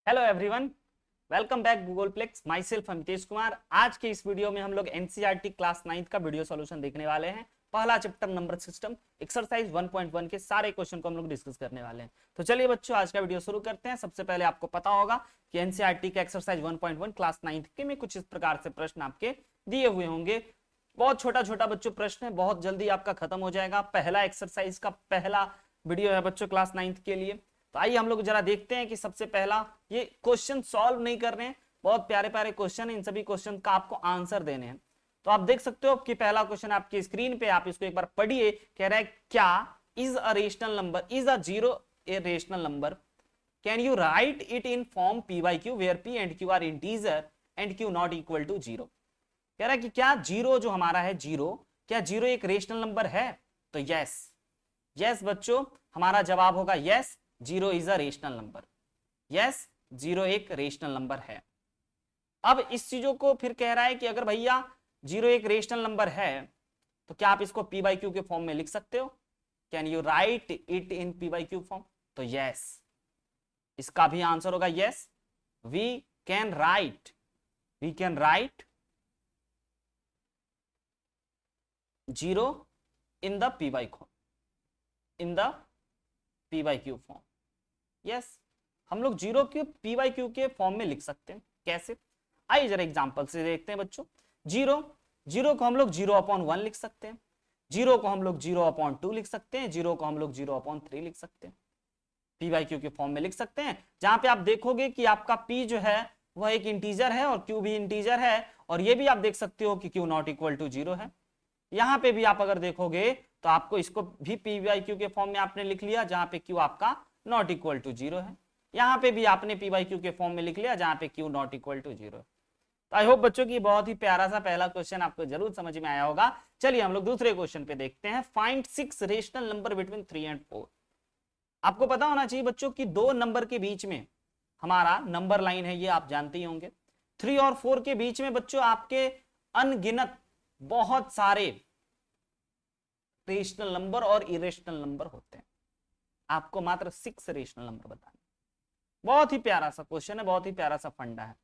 Hello everyone, welcome back Googleplex. Myself Amitesh Kumar. आज के इस वीडियो में हम लोग एनसीईआरटी क्लास 9 का वीडियो सॉल्यूशन देखने वाले हैं। पहला चैप्टर नंबर सिस्टम एक्सरसाइज 1.1 के सारे क्वेश्चन को हम लोग डिस्कस करने वाले हैं। तो चलिए बच्चों, आज का वीडियो शुरू करते हैं। सबसे पहले आपको पता होगा कि एनसीईआरटी का एक्सरसाइज 1.1 क्लास 9 के में कुछ इस प्रकार से प्रश्न आपके दिए हुए होंगे। बहुत छोटा छोटा बच्चों प्रश्न है, बहुत जल्दी आपका खत्म हो जाएगा। पहला एक्सरसाइज का पहला वीडियो है बच्चों क्लास 9 के लिए। तो आइए हम लोग जरा देखते हैं कि सबसे पहला ये क्वेश्चन सॉल्व नहीं कर रहे हैं, बहुत प्यारे प्यारे क्वेश्चन है। इन सभी क्वेश्चन का आपको आंसर देने हैं। तो आप देख सकते हो कि पहला क्वेश्चन आपकी स्क्रीन पे, आप इसको एक बार पढ़िए। कह रहा है क्या is a rational number, is a zero a rational number, can you write it in form P by Q where P and Q are integer and Q not equal to zero. कह रहा है कि क्या zero जो हमारा है zero, क्या zero एक रेशनल नंबर है? तो यस, यस बच्चों, हमारा जवाब होगा yes, zero is a rational number. Yes, zero एक रेशनल नंबर है। अब इस चीजों को फिर कह रहा है कि अगर भैया जीरो एक रेशनल नंबर है तो क्या आप इसको पी बाई क्यू के फॉर्म में लिख सकते हो? Can you write it in P by Q form? तो यस, इसका भी आंसर होगा yes, we can write, we can write zero in the P by Q, in the P by Q form. Yes, हम लोग zero Q P by Q के form में लिख सकते हैं। कैसे? आइए जरा एग्जांपल से देखते हैं बच्चों। जीरो, जीरो को हम लोग जीरो अपॉन वन लिख सकते हैं, जीरो को हम लोग जीरो अपॉन टू लिख सकते हैं, जीरो को हम लोग जीरो अपॉन थ्री लिख सकते हैं। पी बाई क्यू के फॉर्म में लिख सकते हैं, जहां पे आप देखोगे कि आपका पी जो है वह एक इंटीजर है और क्यू भी इंटीजर है। और ये भी आप देख सकते हो कि Q not equal to zero है। यहां पे भी आप अगर देखोगे तो आपको इसको भी पी बाई क्यू के फॉर्म में आपने लिख लिया, जहां पे क्यू आपका नॉट इक्वल टू जीरो है। यहाँ पे भी आपने पी बाई क्यू के फॉर्म में लिख लिया, जहां पे Q not equal to zero है। तो आई होप बच्चों की बहुत ही प्यारा सा पहला क्वेश्चन आपको जरूर समझ में आया होगा। चलिए हम लोग दूसरे क्वेश्चन पे देखते हैं। Find six rational number between 3 and 4। आपको पता होना चाहिए बच्चों की दो नंबर के बीच में हमारा नंबर लाइन है, ये आप जानते ही होंगे। 3 और 4 के बीच में बच्चों आपके अनगिनत बहुत सारे रेशनल नंबर और इरेशनल नंबर होते हैं। आपको मात्र 6 रेशनल नंबर बताने। बहुत ही प्यारा सा क्वेश्चन है, बहुत ही प्यारा सा फंडा है।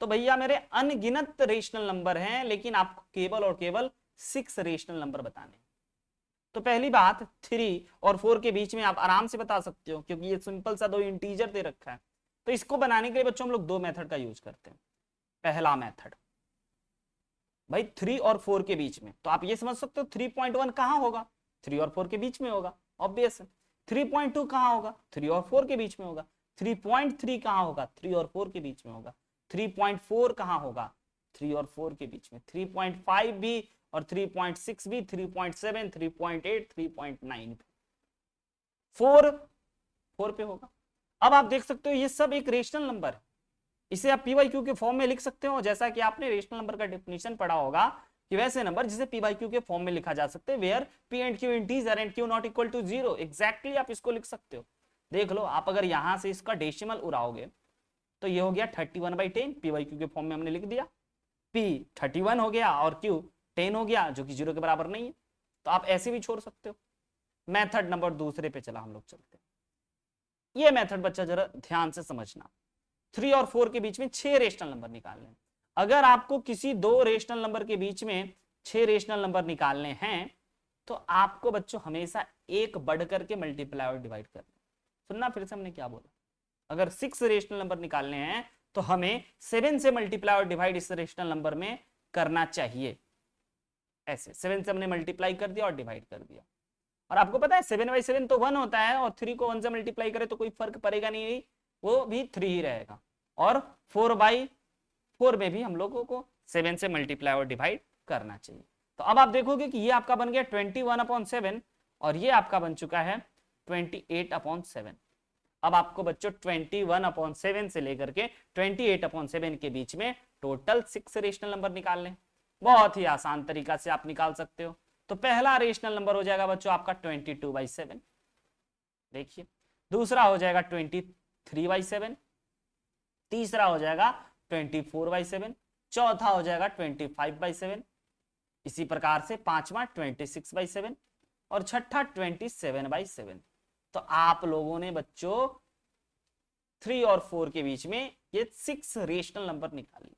तो भैया मेरे अनगिनत रेशनल नंबर हैं, लेकिन आपको केवल और केवल 6 रेशनल नंबर बताने हैं। तो पहली बात, 3 और 4 के बीच में आप आराम से बता सकते हो, क्योंकि ये सिंपल सा दो इंटीजर दे रखा है। तो इसको बनाने के लिए बच्चों हम लोग दो मेथड का यूज करते हैं। पहला मेथड, भाई 3 और 4 के बीच में, तो आप ये समझ सकते हो 3.1 कहां होगा? 3 और 4 के बीच में होगा, ऑब्वियस है। 3.2 कहां होगा? 3 और 4 के बीच में होगा। 3.3 कहां होगा? 3 और 4 के बीच में होगा। 3.4 कहां होगा? 3 और 4 के बीच में। 3.5 भी और 3.6 भी, 3.7, 3.8, 3.9 भी, 4 4 पे होगा। अब आप देख सकते हो ये सब एक रेशनल नंबर है। इसे आप पी बाई क्यू के फॉर्म में लिख सकते हो, जैसा कि आपने रेशनल नंबर का डेफिनेशन पढ़ा होगा कि वैसे नंबर जिसे पी बाई क्यू के फॉर्म में लिखा जा सकते हैं, where P and Q integer and Q not equal to zero. Exactly आप इसको लिख सकते हो। देख लो, आप अगर यहां से इसका डेसिमल उड़ाओगे तो ये हो गया 31/10, पी बाई क्यू के फॉर्म में हमने लिख दिया। पी 31 हो गया और क्यू 10 हो गया, जो कि जीरो के बराबर नहीं है। तो आप ऐसे भी छोड़ सकते हो। मेथड नंबर दूसरे पे चला हम लोग चलते हैं। ये मेथड बच्चा जरा ध्यान से समझना। 3 और 4 के बीच में 6 रेशनल नंबर निकालने। अगर आपको किसी दो रेशनल नंबर के बीच में 6 रेशनल नंबर निकालने हैं तो आपको बच्चों हमेशा एक बढ़ करके मल्टीप्लाई और डिवाइड करना। सुनना फिर से हमने क्या बोला। अगर 6 रेशनल नंबर निकालने हैं तो हमें 7 से मल्टीप्लाई और डिवाइड इस रेशनल नंबर में करना चाहिए। ऐसे 7 से हमने मल्टीप्लाई कर दिया और डिवाइड कर दिया। और आपको पता है 7/7 तो 1 होता है, और 3 को 1 से मल्टीप्लाई करे तो कोई फर्क पड़ेगा नहीं, वो भी 3 ही रहेगा। और 4/4 में भी हम लोगों को 7 से मल्टीप्लाई और डिवाइड करना चाहिए। तो अब आप देखोगे कि ये आपका बन गया 21/7 और ये आपका बन चुका है 28/7। अब आपको बच्चों 21/7 से लेकर के 28/7 के बीच में टोटल 6 रेशनल नंबर निकालने। बहुत ही आसान तरीका से आप निकाल सकते हो। तो पहला रेशनल नंबर हो जाएगा बच्चों आपका 22/7। देखिए, दूसरा हो जाएगा 23/7, तीसरा हो जाएगा 24/7, चौथा हो जाएगा 25/7, इसी प्रकार से पांचवा 26/7 और छठा 27/7। तो आप लोगों ने बच्चों 3 और 4 के बीच में ये 6 रेशनल नंबर निकालिए।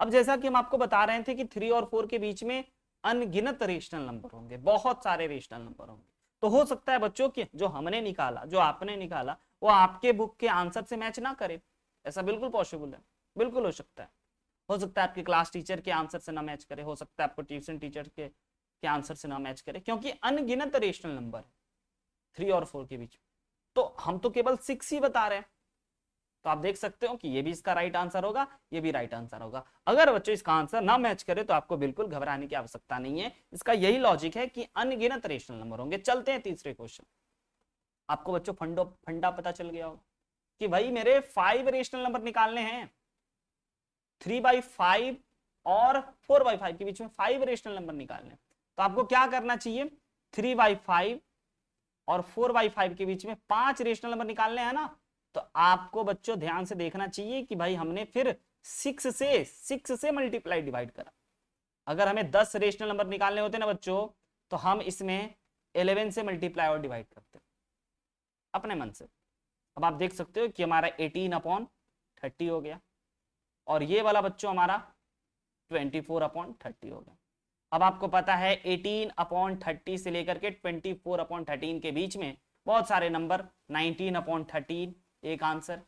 अब जैसा कि हम आपको बता रहे थे कि 3 और 4 के बीच में अनगिनत रेशनल नंबर होंगे, बहुत सारे रेशनल नंबर होंगे। तो हो सकता है बच्चों कि जो हमने निकाला, जो आपने निकाला, वो आपके बुक के आंसर से मैच ना करे। ऐसा बिल्कुल पॉसिबल है, बिल्कुल हो सकता है। हो सकता है आपके क्लास टीचर के आंसर से ना मैच करे, हो सकता है आपको ट्यूशन टीचर के आंसर से ना मैच करे, क्योंकि अनगिनत रेशनल नंबर है 3 और 4 के बीच। तो हम तो केवल 6 ही बता रहे हैं। तो आप देख सकते हो कि ये भी इसका राइट आंसर होगा, ये भी राइट आंसर होगा। अगर बच्चों इसका आंसर ना मैच करे तो आपको बिल्कुल घबराने की आवश्यकता नहीं है। इसका यही लॉजिक है कि अनगिनत रेशनल नंबर होंगे। चलते हैं तीसरे क्वेश्चन। आपको बच्चों फंडा पता चल गया होगा कि भाई मेरे 5 रेशनल नंबर निकालने हैं। 3/5 और 4/5 के बीच में 5 रेशनल नंबर निकालने। तो आपको क्या करना चाहिए, 3/5 और 4/5 के बीच में 5 रेशनल नंबर निकालने हैं ना। तो आपको बच्चों ध्यान से देखना चाहिए कि भाई हमने फिर 6 से मल्टीप्लाई डिवाइड करा। अगर हमें 10 रेशनल नंबर निकालने होते ना बच्चों, तो हम इसमें 11 से मल्टीप्लाई और डिवाइड करते अपने मन से। अब आप देख सकते हो कि हमारा 18/30 हो गया, और ये वाला बच्चों हमारा 24/30 हो गया। अब आपको पता है 18/30 से लेकर के 24/13 के बीच में बहुत सारे नंबर, 19/13 एक आंसर,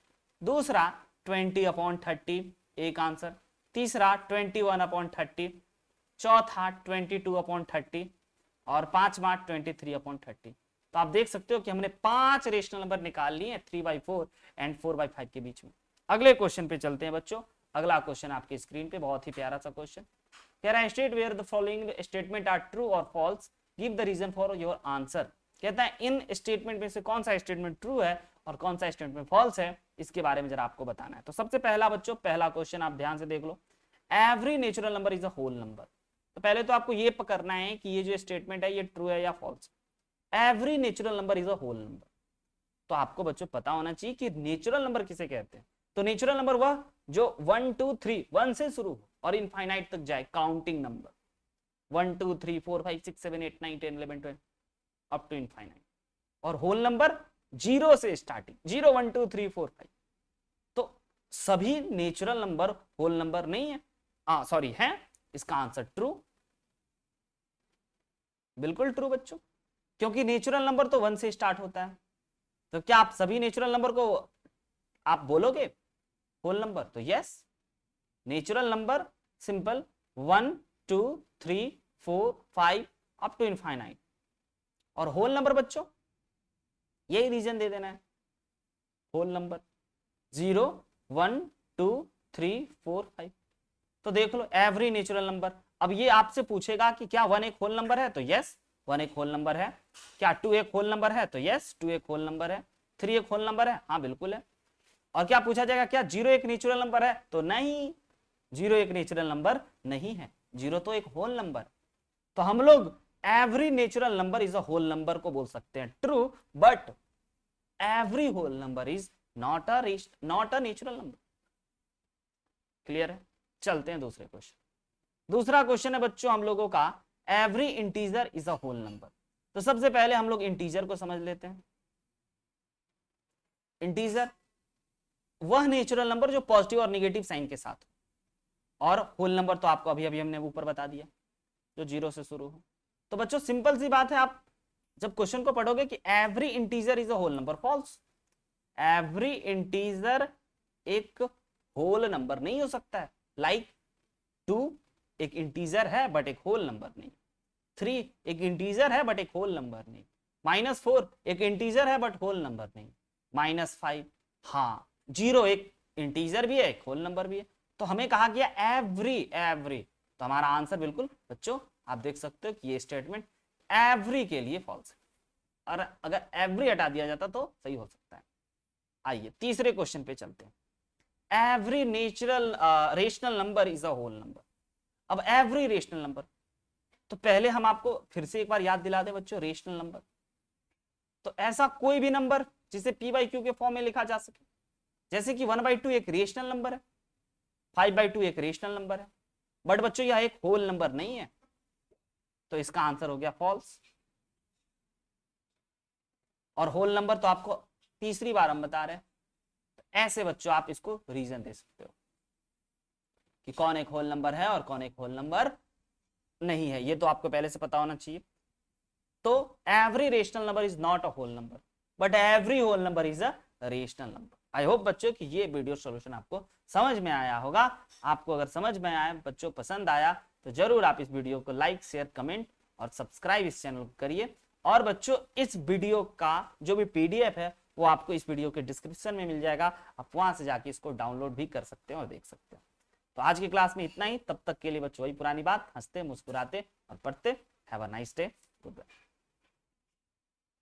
दूसरा 20/30 एक आंसर, तीसरा 21/30, चौथा 22/30 और पांचवा 23/30। तो आप देख सकते हो कि हमने 5 रेशनल नंबर निकाल लिए 3/4 एंड 4/5 के बीच में। अगले क्वेश्चन पे चलते हैं बच्चों। अगला क्वेश्चन आपकी स्क्रीन पे, बहुत ही प्यारा सा क्वेश्चन कह रहा है, state whether the following statement are true और false, give the reason for your answer. कहता है इन स्टेटमेंट में से कौन सा स्टेटमेंट ट्रू है और कौन सा स्टेटमेंट फॉल्स है, इसके बारे में जरा आपको बताना है। तो सबसे पहला बच्चों, पहला क्वेश्चन आप ध्यान से देख लो, every natural number is a whole number. तो पहले तो आपको ये पकड़ना है कि ये जो स्टेटमेंट है ये ट्रू है या false. Every natural number is a whole number. तो आपको बच्चों पता होना चाहिए कि नेचुरल नंबर किसे कहते हैं। तो नेचुरल नंबर वह जो 1 2 3 1 से शुरू हो और इनफाइनाइट तक जाए, counting number 1 2 3 4 5 6 7 8 9 10 11 12 up to infinite. और होल नंबर 0 से स्टार्टिंग, 0 1 2 3 4 5। तो सभी नेचुरल नंबर होल नंबर नहीं है, सॉरी है। इसका आंसर ट्रू, बिल्कुल ट्रू बच्चों, क्योंकि नेचुरल नंबर तो 1 से स्टार्ट होता है। तो क्या आप सभी नेचुरल नंबर को आप बोलोगे होल नंबर? तो yes, natural number simple 1 2 3 4 5 up to infinite. और होल नंबर बच्चों यही रीजन दे देना है, होल नंबर 0 1 2 3 4 5। तो देख लो एवरी नेचुरल नंबर। अब ये आपसे पूछेगा कि क्या 1 एक होल नंबर है? तो यस 1 एक होल नंबर है। क्या 2 एक होल नंबर है? तो यस 2 एक होल नंबर है। 3 एक होल नंबर है? हाँ बिल्कुल है। और क्या पूछा जाएगा, क्या 0 एक नेचुरल नंबर है? तो नहीं, 0 एक नेचुरल नंबर नहीं है, 0 तो एक होल नंबर। तो हम लोग every natural number is a whole number को बोल सकते हैं true, but every whole number is not a natural number. Clear है? चलते हैं दूसरे क्वेश्चन। दूसरा क्वेश्चन है बच्चों हम लोगों का, every integer is a whole number. तो सबसे पहले हम लोग इंटीजर को समझ लेते हैं। इंटीजर वह नेचुरल नंबर जो पॉजिटिव और नेगेटिव साइन के साथ हो, और होल नंबर तो आपको अभी अभी हमने ऊपर बता दिया जो 0 से शुरू हो। तो बच्चों सिंपल सी बात है, आप जब क्वेश्चन को पढ़ोगे कि every integer is a whole number, false. Every integer एक होल नंबर नहीं हो सकता है। लाइक 2 एक इंटीजर है बट एक होल नंबर नहीं, 3 एक इंटीजर है बट एक होल नंबर नहीं, -4 एक इंटीजर है बट होल नंबर नहीं, -5 हाँ, 0 एक इंटीजर भी है एक होल नंबर भी है। तो हमें कहा गया एवरी, तो हमारा आंसर बिल्कुल बच्चों आप देख सकते हो कि ये स्टेटमेंट एवरी के लिए फॉल्स है, और अगर एवरी हटा दिया जाता तो सही हो सकता है। आइए तीसरे क्वेश्चन पे चलते हैं। Every natural rational number is a whole number. अब एवरी रेशनल नंबर, तो पहले हम आपको फिर से एक बार याद दिला दें बच्चों, रेशनल नंबर तो ऐसा कोई भी नंबर जिसे p/q के फॉर्म में लिखा जा सके। जैसे कि 1/2 एक रेशनल नंबर है, 5/2 एक रेशनल नंबर है, बट बच्चों यह एक होल नंबर नहीं है। तो इसका आंसर हो गया फॉल्स। और होल नंबर तो आपको तीसरी बार हम बता रहे हैं, ऐसे बच्चों आप इसको रीजन दे सकते हो कि कौन एक होल नंबर है और कौन एक होल नंबर नहीं है, ये तो आपको पहले से पता होना चाहिए। तो every rational number is not a whole number but every whole number is a rational number. I hope बच्चों कि ये वीडियो सॉल्यूशन आपको समझ में आया होगा। आपको अगर समझ में आया, बच्चों पसंद आया, तो जरूर आप इस वीडियो को लाइक शेयर कमेंट और सब्सक्राइब इस चैनल को करिए। और बच्चों इस वीडियो का जो भी पीडीएफ है वो आपको इस वीडियो के डिस्क्रिप्शन में मिल जाएगा, आप वहां से जाके इसको डाउनलोड भी कर सकते हैं और देख सकते हैं। तो आज की क्लास में इतना ही, तब तक के लिए बच्चों वही पुरानी बात, हंसते मुस्कुराते और पढ़ते। Have a nice day, good bye.